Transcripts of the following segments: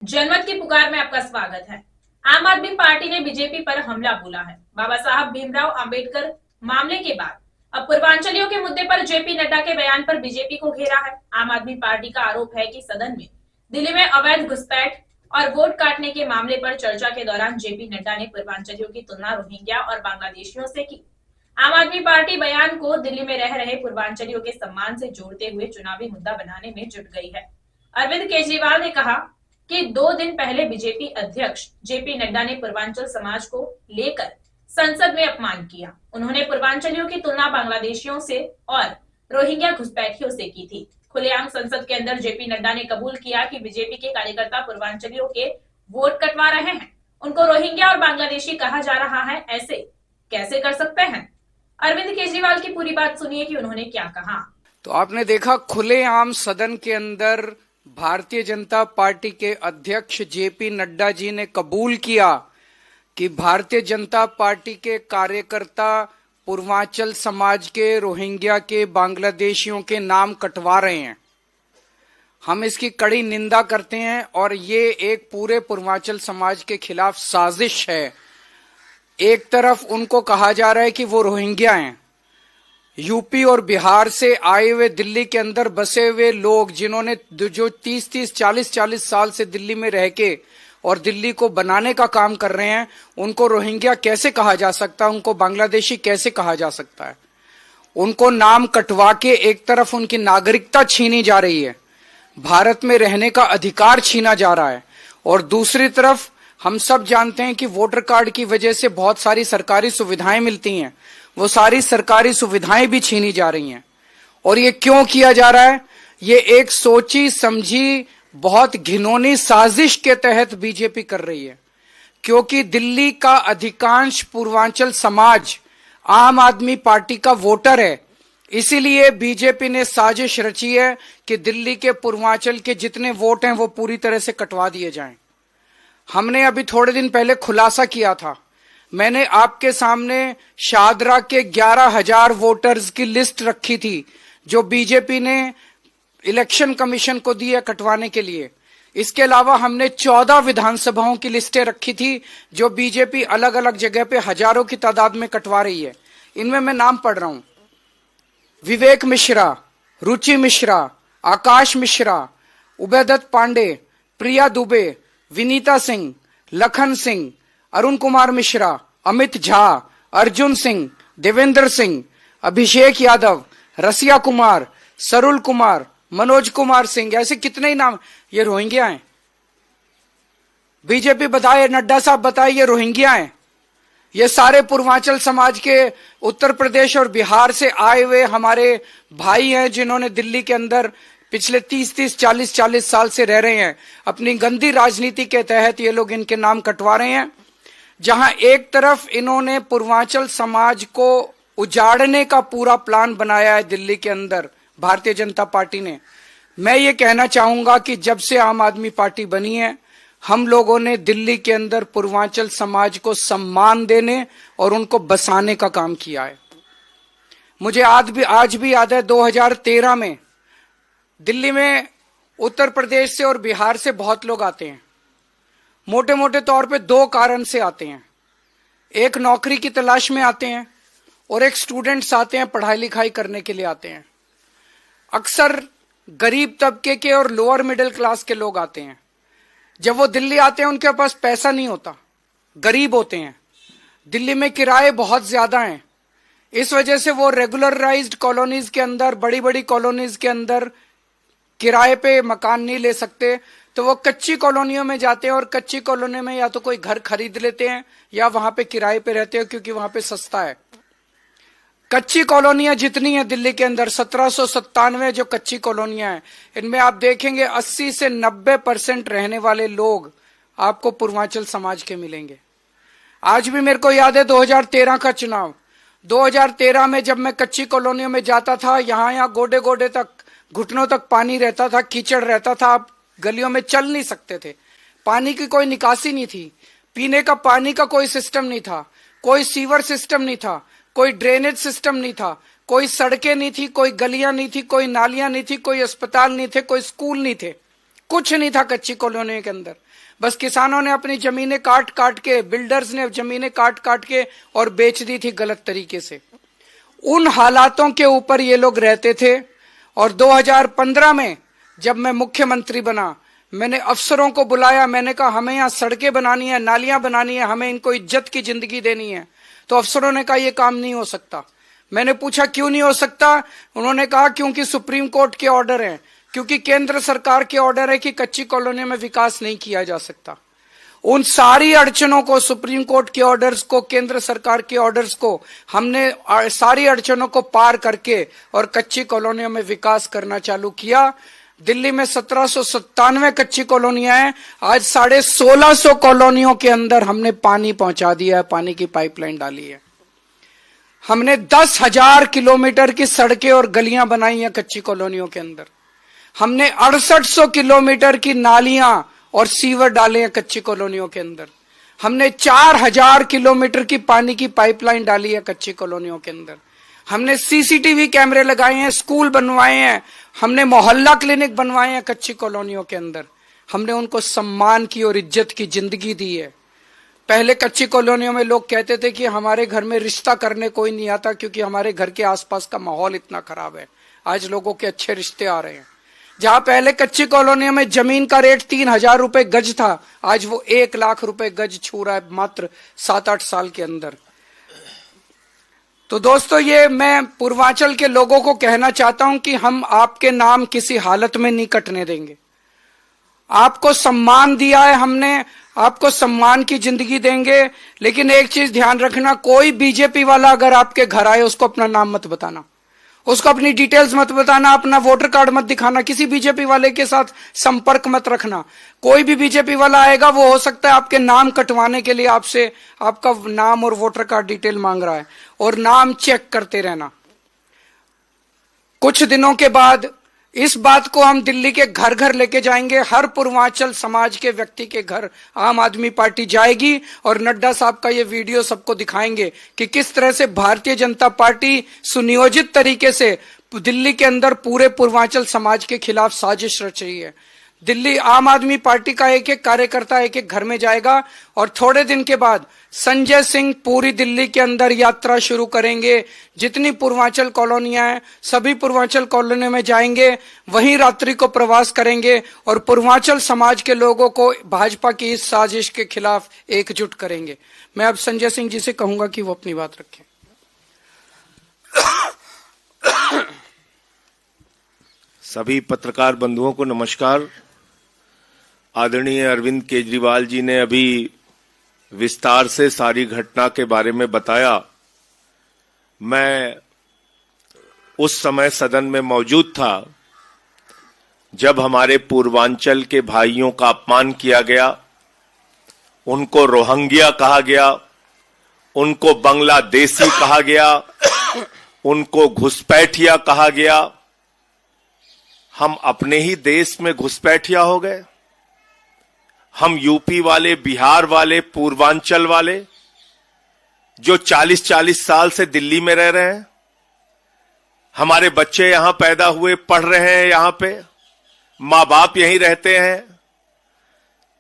जनमत की पुकार में आपका स्वागत है। आम आदमी पार्टी ने बीजेपी पर हमला बोला है। बाबा साहब भीमराव अंबेडकर मामले के बाद अब पूर्वांचलियों के मुद्दे पर जेपी नड्डा के बयान पर बीजेपी को घेरा है। आम आदमी पार्टी का आरोप है कि सदन में दिल्ली में अवैध घुसपैठ और वोट काटने के मामले पर चर्चा के दौरान जेपी नड्डा ने पूर्वांचलियों की तुलना रोहिंग्या और बांग्लादेशियों से की। आम आदमी पार्टी बयान को दिल्ली में रह रहे पूर्वांचलियों के सम्मान से जोड़ते हुए चुनावी मुद्दा बनाने में जुट गई है। अरविंद केजरीवाल ने कहा कि 2 दिन पहले बीजेपी अध्यक्ष जेपी नड्डा ने पूर्वांचल समाज को लेकर संसद में अपमान किया। उन्होंने पूर्वांचलियों की तुलना बांग्लादेशियों से और रोहिंग्या घुसपैठियों से की थी। खुलेआम संसद के अंदर जेपी नड्डा ने कबूल किया कि बीजेपी के कार्यकर्ता पूर्वांचलियों के वोट कटवा रहे हैं। उनको रोहिंग्या और बांग्लादेशी कहा जा रहा है, ऐसे कैसे कर सकते हैं? अरविंद केजरीवाल की पूरी बात सुनिए कि उन्होंने क्या कहा। तो आपने देखा खुलेआम सदन के अंदर भारतीय जनता पार्टी के अध्यक्ष जेपी नड्डा जी ने कबूल किया कि भारतीय जनता पार्टी के कार्यकर्ता पूर्वांचल समाज के, रोहिंग्या के, बांग्लादेशियों के नाम कटवा रहे हैं। हम इसकी कड़ी निंदा करते हैं और ये एक पूरे पूर्वांचल समाज के खिलाफ साजिश है। एक तरफ उनको कहा जा रहा है कि वो रोहिंग्या हैं। यूपी और बिहार से आए हुए दिल्ली के अंदर बसे हुए लोग, जिन्होंने जो 30-30, 40-40 साल से दिल्ली में रह के और दिल्ली को बनाने का काम कर रहे हैं, उनको रोहिंग्या कैसे कहा जा सकता है? उनको बांग्लादेशी कैसे कहा जा सकता है? उनको नाम कटवा के एक तरफ उनकी नागरिकता छीनी जा रही है, भारत में रहने का अधिकार छीना जा रहा है, और दूसरी तरफ हम सब जानते हैं कि वोटर कार्ड की वजह से बहुत सारी सरकारी सुविधाएं मिलती हैं, वो सारी सरकारी सुविधाएं भी छीनी जा रही हैं। और ये क्यों किया जा रहा है? ये एक सोची समझी बहुत घिनौनी साजिश के तहत बीजेपी कर रही है, क्योंकि दिल्ली का अधिकांश पूर्वांचल समाज आम आदमी पार्टी का वोटर है। इसीलिए बीजेपी ने साजिश रची है कि दिल्ली के पूर्वांचल के जितने वोट हैं वो पूरी तरह से कटवा दिए जाएं। हमने अभी थोड़े दिन पहले खुलासा किया था, मैंने आपके सामने शादरा के 11,000 वोटर्स की लिस्ट रखी थी जो बीजेपी ने इलेक्शन कमीशन को दी है कटवाने के लिए। इसके अलावा हमने 14 विधानसभाओं की लिस्टें रखी थी जो बीजेपी अलग अलग जगह पे हजारों की तादाद में कटवा रही है। इनमें मैं नाम पढ़ रहा हूं: विवेक मिश्रा, रुचि मिश्रा, आकाश मिश्रा, उबैदत पांडे, प्रिया दुबे, विनीता सिंह, लखन सिंह, अरुण कुमार मिश्रा, अमित झा, अर्जुन सिंह, देवेंद्र सिंह, अभिषेक यादव, रसिया कुमार, सरुल कुमार, मनोज कुमार सिंह, ऐसे कितने ही नाम। ये रोहिंग्या हैं। बीजेपी बताए, नड्डा साहब बताए, ये रोहिंग्या हैं। ये सारे पूर्वांचल समाज के उत्तर प्रदेश और बिहार से आए हुए हमारे भाई हैं, जिन्होंने दिल्ली के अंदर पिछले 30-30, 40-40 साल से रह रहे हैं। अपनी गंदी राजनीति के तहत ये लोग इनके नाम कटवा रहे हैं। जहां एक तरफ इन्होंने पूर्वांचल समाज को उजाड़ने का पूरा प्लान बनाया है दिल्ली के अंदर भारतीय जनता पार्टी ने। मैं ये कहना चाहूंगा कि जब से आम आदमी पार्टी बनी है, हम लोगों ने दिल्ली के अंदर पूर्वांचल समाज को सम्मान देने और उनको बसाने का काम किया है। मुझे आज भी याद है 2013 में दिल्ली में उत्तर प्रदेश से और बिहार से बहुत लोग आते हैं। मोटे मोटे तौर पे 2 कारण से आते हैं। एक नौकरी की तलाश में आते हैं और एक स्टूडेंट्स आते हैं, पढ़ाई लिखाई करने के लिए आते हैं। अक्सर गरीब तबके के और लोअर मिडिल क्लास के लोग आते हैं। जब वो दिल्ली आते हैं उनके पास पैसा नहीं होता, गरीब होते हैं। दिल्ली में किराए बहुत ज्यादा हैं, इस वजह से वो रेगुलराइज्ड कॉलोनीज के अंदर, बड़ी बड़ी कॉलोनीज के अंदर किराए पे मकान नहीं ले सकते, तो वो कच्ची कॉलोनियों में जाते हैं और कच्ची कॉलोनी में या तो कोई घर खरीद लेते हैं या वहां पे किराए पे रहते हैं, क्योंकि वहां पे सस्ता है। कच्ची कॉलोनियां जितनी है दिल्ली के अंदर, 1797 जो कच्ची कॉलोनियां हैं, इनमें आप देखेंगे 80 से 90% रहने वाले लोग आपको पूर्वांचल समाज के मिलेंगे। आज भी मेरे को याद है 2013 का चुनाव। 2013 में जब मैं कच्ची कॉलोनियों में जाता था, यहाँ गोडे गोडे तक, घुटनों तक पानी रहता था, कीचड़ रहता था, आप गलियों में चल नहीं सकते थे। पानी की कोई निकासी नहीं थी, पीने का पानी का कोई सिस्टम नहीं था, कोई सीवर सिस्टम नहीं था, कोई ड्रेनेज सिस्टम नहीं था, कोई सड़कें नहीं थी, कोई गलियां नहीं थी, कोई नालियां नहीं थी, कोई अस्पताल नहीं थे, कोई स्कूल नहीं थे, कुछ नहीं था कच्ची कॉलोनी के अंदर। बस किसानों ने अपनी जमीनें काट काट के, बिल्डर्स ने जमीनें काट काट के और बेच दी थी गलत तरीके से। उन हालातों के ऊपर ये लोग रहते थे। और 2015 में जब मैं मुख्यमंत्री बना, मैंने अफसरों को बुलाया, मैंने कहा हमें यहाँ सड़कें बनानी है, नालियां बनानी है, हमें इनको इज्जत की जिंदगी देनी है। तो अफसरों ने कहा ये काम नहीं हो सकता। मैंने पूछा क्यों नहीं हो सकता? उन्होंने कहा क्योंकि सुप्रीम कोर्ट के ऑर्डर हैं, क्योंकि केंद्र सरकार के ऑर्डर है कि कच्ची कॉलोनियों में विकास नहीं किया जा सकता। उन सारी अड़चनों को, सुप्रीम कोर्ट के ऑर्डर्स को, केंद्र सरकार के ऑर्डर्स को, हमने सारी अड़चनों को पार करके और कच्ची कॉलोनियों में विकास करना चालू किया। दिल्ली में 1797 कच्ची कॉलोनियां हैं। आज 1650 कॉलोनियों के अंदर हमने पानी पहुंचा दिया है, पानी की पाइपलाइन डाली है। हमने 10,000 किलोमीटर की सड़कें और गलियां बनाई हैं कच्ची कॉलोनियों के अंदर। हमने 6800 किलोमीटर की नालियां और सीवर डाले हैं कच्ची कॉलोनियों के अंदर। हमने 4000 किलोमीटर की पानी की पाइपलाइन डाली है कच्ची कॉलोनियों के अंदर। हमने सीसीटीवी कैमरे लगाए हैं, स्कूल बनवाए हैं, हमने मोहल्ला क्लिनिक बनवाए हैं कच्ची कॉलोनियों के अंदर। हमने उनको सम्मान की और इज्जत की जिंदगी दी है। पहले कच्ची कॉलोनियों में लोग कहते थे कि हमारे घर में रिश्ता करने कोई नहीं आता क्योंकि हमारे घर के आसपास का माहौल इतना खराब है। आज लोगों के अच्छे रिश्ते आ रहे हैं। जहां पहले कच्ची कॉलोनियों में जमीन का रेट 3000 रुपए गज था, आज वो 1 लाख रुपए गज छू रहा है मात्र 7-8 साल के अंदर। तो दोस्तों, ये मैं पूर्वांचल के लोगों को कहना चाहता हूं कि हम आपके नाम किसी हालत में नहीं कटने देंगे। आपको सम्मान दिया है हमने, आपको सम्मान की जिंदगी देंगे। लेकिन एक चीज ध्यान रखना, कोई बीजेपी वाला अगर आपके घर आए उसको अपना नाम मत बताना, उसको अपनी डिटेल्स मत बताना, अपना वोटर कार्ड मत दिखाना, किसी बीजेपी वाले के साथ संपर्क मत रखना। कोई भी बीजेपी वाला आएगा, वो हो सकता है आपके नाम कटवाने के लिए आपसे आपका नाम और वोटर कार्ड डिटेल मांग रहा है, और नाम चेक करते रहना। कुछ दिनों के बाद इस बात को हम दिल्ली के घर घर लेके जाएंगे। हर पूर्वांचल समाज के व्यक्ति के घर आम आदमी पार्टी जाएगी और नड्डा साहब का ये वीडियो सबको दिखाएंगे कि किस तरह से भारतीय जनता पार्टी सुनियोजित तरीके से दिल्ली के अंदर पूरे पूर्वांचल समाज के खिलाफ साजिश रच रही है। दिल्ली आम आदमी पार्टी का एक एक कार्यकर्ता एक एक घर में जाएगा और थोड़े दिन के बाद संजय सिंह पूरी दिल्ली के अंदर यात्रा शुरू करेंगे। जितनी पूर्वांचल कॉलोनियां हैं सभी पूर्वांचल कॉलोनियों में जाएंगे, वहीं रात्रि को प्रवास करेंगे और पूर्वांचल समाज के लोगों को भाजपा की इस साजिश के खिलाफ एकजुट करेंगे। मैं अब संजय सिंह जी से कहूंगा कि वो अपनी बात रखें। सभी पत्रकार बंधुओं को नमस्कार। आदरणीय अरविंद केजरीवाल जी ने अभी विस्तार से सारी घटना के बारे में बताया। मैं उस समय सदन में मौजूद था जब हमारे पूर्वांचल के भाइयों का अपमान किया गया, उनको रोहिंग्या कहा गया, उनको बांग्लादेशी कहा गया, उनको घुसपैठिया कहा गया। हम अपने ही देश में घुसपैठिया हो गए। हम यूपी वाले, बिहार वाले, पूर्वांचल वाले जो 40-40 साल से दिल्ली में रह रहे हैं, हमारे बच्चे यहां पैदा हुए, पढ़ रहे हैं, यहां पे मां बाप यहीं रहते हैं,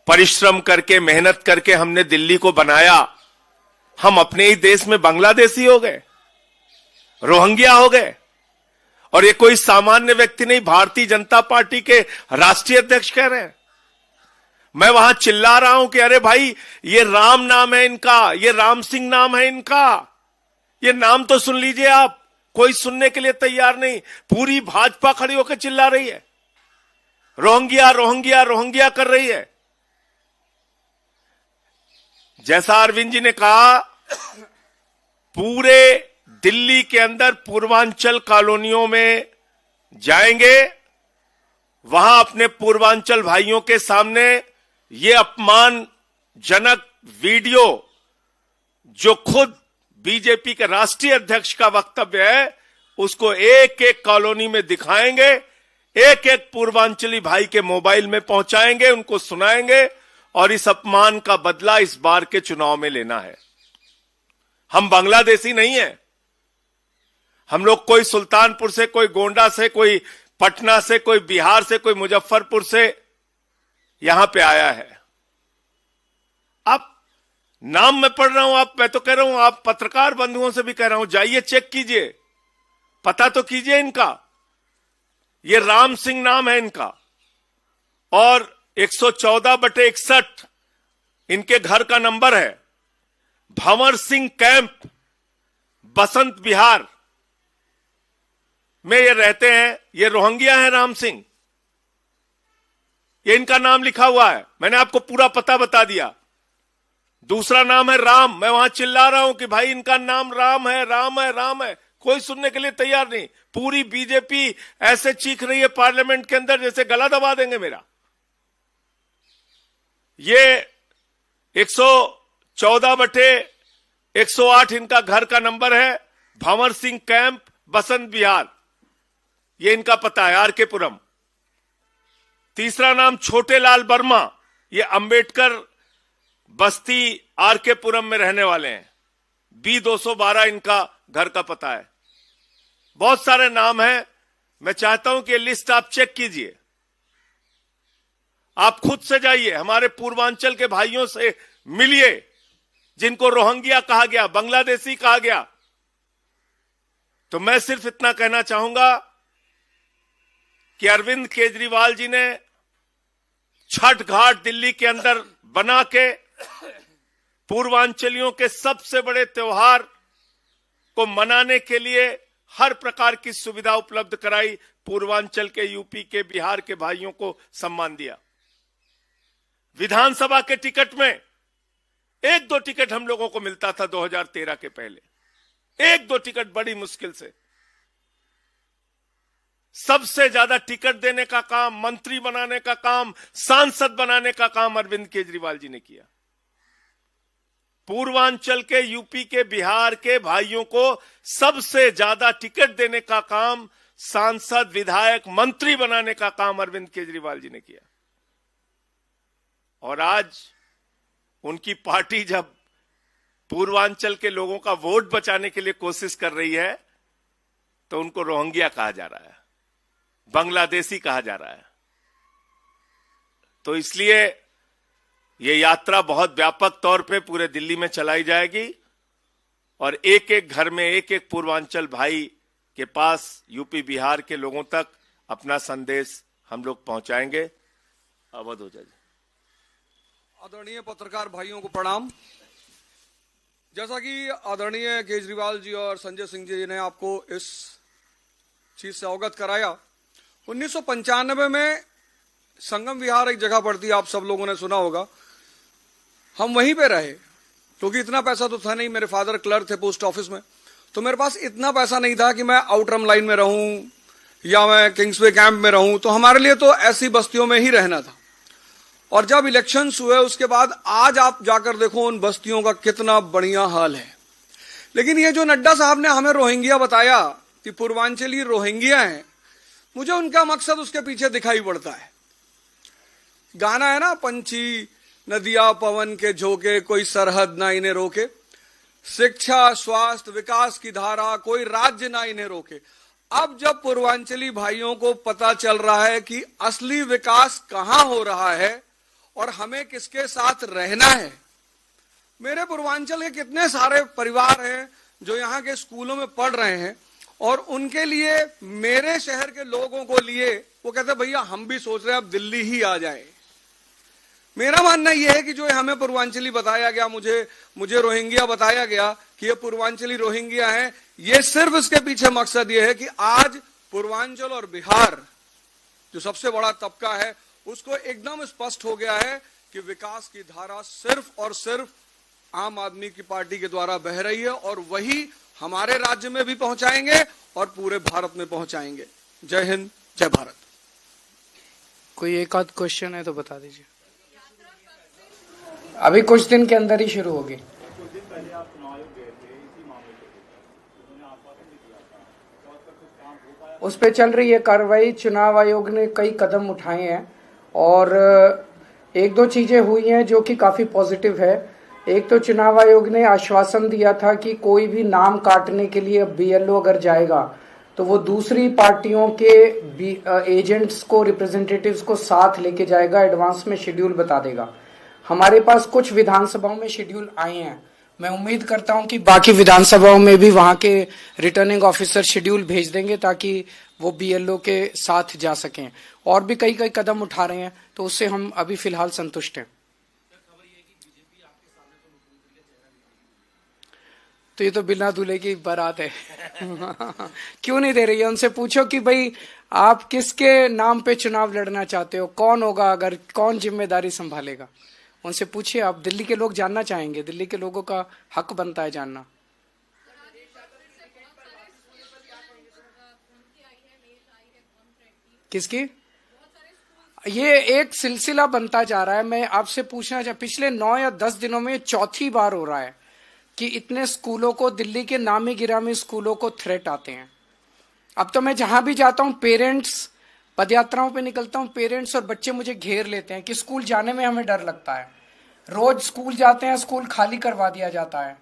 परिश्रम करके मेहनत करके हमने दिल्ली को बनाया। हम अपने ही देश में बांग्लादेशी हो गए, रोहिंग्या हो गए। और ये कोई सामान्य व्यक्ति नहीं, भारतीय जनता पार्टी के राष्ट्रीय अध्यक्ष कह रहे हैं। मैं वहां चिल्ला रहा हूं कि अरे भाई, ये राम नाम है इनका, ये राम सिंह नाम है इनका, ये नाम तो सुन लीजिए आप। कोई सुनने के लिए तैयार नहीं। पूरी भाजपा खड़ी होकर चिल्ला रही है, रोहिंग्या रोहिंग्या रोहिंग्या कर रही है। जैसा अरविंद जी ने कहा, पूरे दिल्ली के अंदर पूर्वांचल कॉलोनियों में जाएंगे, वहां अपने पूर्वांचल भाइयों के सामने ये अपमानजनक वीडियो जो खुद बीजेपी के राष्ट्रीय अध्यक्ष का वक्तव्य है, उसको एक एक कॉलोनी में दिखाएंगे, एक एक पूर्वांचली भाई के मोबाइल में पहुंचाएंगे, उनको सुनाएंगे और इस अपमान का बदला इस बार के चुनाव में लेना है। हम बांग्लादेशी नहीं है। हम लोग कोई सुल्तानपुर से, कोई गोंडा से, कोई पटना से, कोई बिहार से, कोई मुजफ्फरपुर से यहां पे आया है। आप नाम मैं पढ़ रहा हूं, मैं तो कह रहा हूं, आप पत्रकार बंधुओं से भी कह रहा हूं, जाइए चेक कीजिए, पता तो कीजिए इनका। ये राम सिंह नाम है इनका और 114/61 इनके घर का नंबर है। भंवर सिंह कैंप, बसंत विहार में ये रहते हैं। ये रोहिंग्या है राम सिंह, ये इनका नाम लिखा हुआ है। मैंने आपको पूरा पता बता दिया। दूसरा नाम है राम। मैं वहां चिल्ला रहा हूं कि भाई इनका नाम राम है, राम है, राम है। कोई सुनने के लिए तैयार नहीं। पूरी बीजेपी ऐसे चीख रही है पार्लियामेंट के अंदर जैसे गला दबा देंगे मेरा। ये 114/108 इनका घर का नंबर है। भंवर सिंह कैंप, बसंत विहार, ये इनका पता है, आर के पुरम। तीसरा नाम छोटे लाल वर्मा, ये अंबेडकर बस्ती आर के पुरम में रहने वाले हैं। B212 इनका घर का पता है। बहुत सारे नाम हैं। मैं चाहता हूं कि लिस्ट आप चेक कीजिए। आप खुद से जाइए, हमारे पूर्वांचल के भाइयों से मिलिए जिनको रोहिंग्या कहा गया, बांग्लादेशी कहा गया। तो मैं सिर्फ इतना कहना चाहूंगा कि अरविंद केजरीवाल जी ने छठ घाट दिल्ली के अंदर बना के पूर्वांचलियों के सबसे बड़े त्योहार को मनाने के लिए हर प्रकार की सुविधा उपलब्ध कराई। पूर्वांचल के, यूपी के, बिहार के भाइयों को सम्मान दिया। विधानसभा के टिकट में 1-2 टिकट हम लोगों को मिलता था 2013 के पहले, 1-2 टिकट बड़ी मुश्किल से। सबसे ज्यादा टिकट देने का काम, मंत्री बनाने का काम, सांसद बनाने का काम अरविंद केजरीवाल जी ने किया। पूर्वांचल के, यूपी के, बिहार के भाइयों को सबसे ज्यादा टिकट देने का काम, सांसद, विधायक, मंत्री बनाने का काम अरविंद केजरीवाल जी ने किया। और आज उनकी पार्टी जब पूर्वांचल के लोगों का वोट बचाने के लिए कोशिश कर रही है तो उनको रोहिंग्या कहा जा रहा है, बांग्लादेशी कहा जा रहा है। तो इसलिए ये यात्रा बहुत व्यापक तौर पे पूरे दिल्ली में चलाई जाएगी और एक एक घर में, एक एक पूर्वांचल भाई के पास, यूपी बिहार के लोगों तक अपना संदेश हम लोग पहुंचाएंगे। अवध हो जाए। आदरणीय पत्रकार भाइयों को प्रणाम। जैसा कि आदरणीय केजरीवाल जी और संजय सिंह जी ने आपको इस चीज से अवगत कराया, 1995 में संगम विहार एक जगह पड़ती है, आप सब लोगों ने सुना होगा। हम वहीं पे रहे क्योंकि इतना पैसा तो था नहीं। मेरे फादर क्लर्क थे पोस्ट ऑफिस में, तो मेरे पास इतना पैसा नहीं था कि मैं आउटरम लाइन में रहूं या मैं किंग्सवे कैंप में रहूं। तो हमारे लिए तो ऐसी बस्तियों में ही रहना था। और जब इलेक्शंस हुए उसके बाद आज आप जाकर देखो उन बस्तियों का कितना बढ़िया हाल है। लेकिन ये जो नड्डा साहब ने हमें रोहिंग्या बताया कि पूर्वांचली रोहिंग्या हैं, मुझे उनका मकसद उसके पीछे दिखाई पड़ता है। गाना है ना, पंछी नदिया पवन के झोंके, कोई सरहद ना इन्हें रोके, शिक्षा स्वास्थ्य विकास की धारा, कोई राज्य ना इन्हें रोके। अब जब पूर्वांचली भाइयों को पता चल रहा है कि असली विकास कहां हो रहा है और हमें किसके साथ रहना है। मेरे पूर्वांचल के कितने सारे परिवार हैं जो यहाँ के स्कूलों में पढ़ रहे हैं और उनके लिए, मेरे शहर के लोगों को लिए, वो कहते भैया हम भी सोच रहे हैं अब दिल्ली ही आ जाए। मेरा मानना यह है कि जो हमें पूर्वांचली बताया गया, मुझे रोहिंग्या बताया गया कि ये पूर्वांचली रोहिंग्या हैं, ये सिर्फ इसके पीछे मकसद ये है कि आज पूर्वांचल और बिहार जो सबसे बड़ा तबका है उसको एकदम स्पष्ट हो गया है कि विकास की धारा सिर्फ और सिर्फ आम आदमी की पार्टी के द्वारा बह रही है और वही हमारे राज्य में भी पहुंचाएंगे और पूरे भारत में पहुंचाएंगे। जय हिंद, जय भारत। कोई एक आध क्वेश्चन है तो बता दीजिए। अभी कुछ दिन के अंदर ही शुरू होगी। उस पे चल रही है कार्रवाई। चुनाव आयोग ने कई कदम उठाए हैं और एक दो चीजें हुई हैं जो कि काफी पॉजिटिव है। एक तो चुनाव आयोग ने आश्वासन दिया था कि कोई भी नाम काटने के लिए बीएलओ अगर जाएगा तो वो दूसरी पार्टियों के एजेंट्स को, रिप्रेजेंटेटिव्स को साथ लेके जाएगा, एडवांस में शेड्यूल बता देगा। हमारे पास कुछ विधानसभाओं में शेड्यूल आए हैं। मैं उम्मीद करता हूं कि बाकी विधानसभाओं में भी वहां के रिटर्निंग ऑफिसर शेड्यूल भेज देंगे ताकि वो बीएलओ के साथ जा सकें। और भी कई कदम उठा रहे हैं, तो उससे हम अभी फिलहाल संतुष्ट हैं। तो ये तो बिना दूल्हे की बारात है। क्यों नहीं दे रही है? उनसे पूछो कि भाई आप किसके नाम पे चुनाव लड़ना चाहते हो, कौन होगा, अगर कौन जिम्मेदारी संभालेगा, उनसे पूछिए। आप दिल्ली के लोग जानना चाहेंगे, दिल्ली के लोगों का हक बनता है जानना। किसकी? ये एक सिलसिला बनता जा रहा है। मैं आपसे पूछना चाहता, पिछले 9 या 10 दिनों में चौथी बार हो रहा है कि इतने स्कूलों को, दिल्ली के नामी गिरामी स्कूलों को थ्रेट आते हैं। अब तो मैं जहां भी जाता हूं, पेरेंट्स, पदयात्राओं पे निकलता हूं, पेरेंट्स और बच्चे मुझे घेर लेते हैं कि स्कूल जाने में हमें डर लगता है। रोज स्कूल जाते हैं, स्कूल खाली करवा दिया जाता है।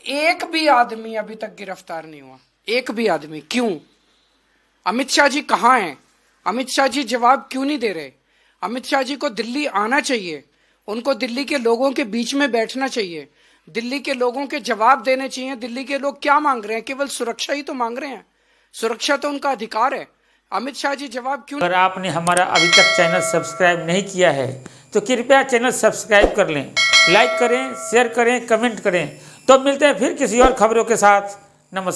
एक भी आदमी अभी तक गिरफ्तार नहीं हुआ, एक भी आदमी। क्यों? अमित शाह जी कहाँ हैं? अमित शाह जी जवाब क्यों नहीं दे रहे? अमित शाह जी को दिल्ली आना चाहिए, उनको दिल्ली के लोगों के बीच में बैठना चाहिए, दिल्ली के लोगों के जवाब देने चाहिए। दिल्ली के लोग क्या मांग रहे हैं? केवल सुरक्षा ही तो मांग रहे हैं। सुरक्षा तो उनका अधिकार है। अमित शाह जी जवाब क्यों? अगर आपने हमारा अभी तक चैनल सब्सक्राइब नहीं किया है तो कृपया चैनल सब्सक्राइब कर लें, लाइक करें, शेयर करें, कमेंट करें। तो मिलते हैं फिर किसी और खबरों के साथ। नमस्कार।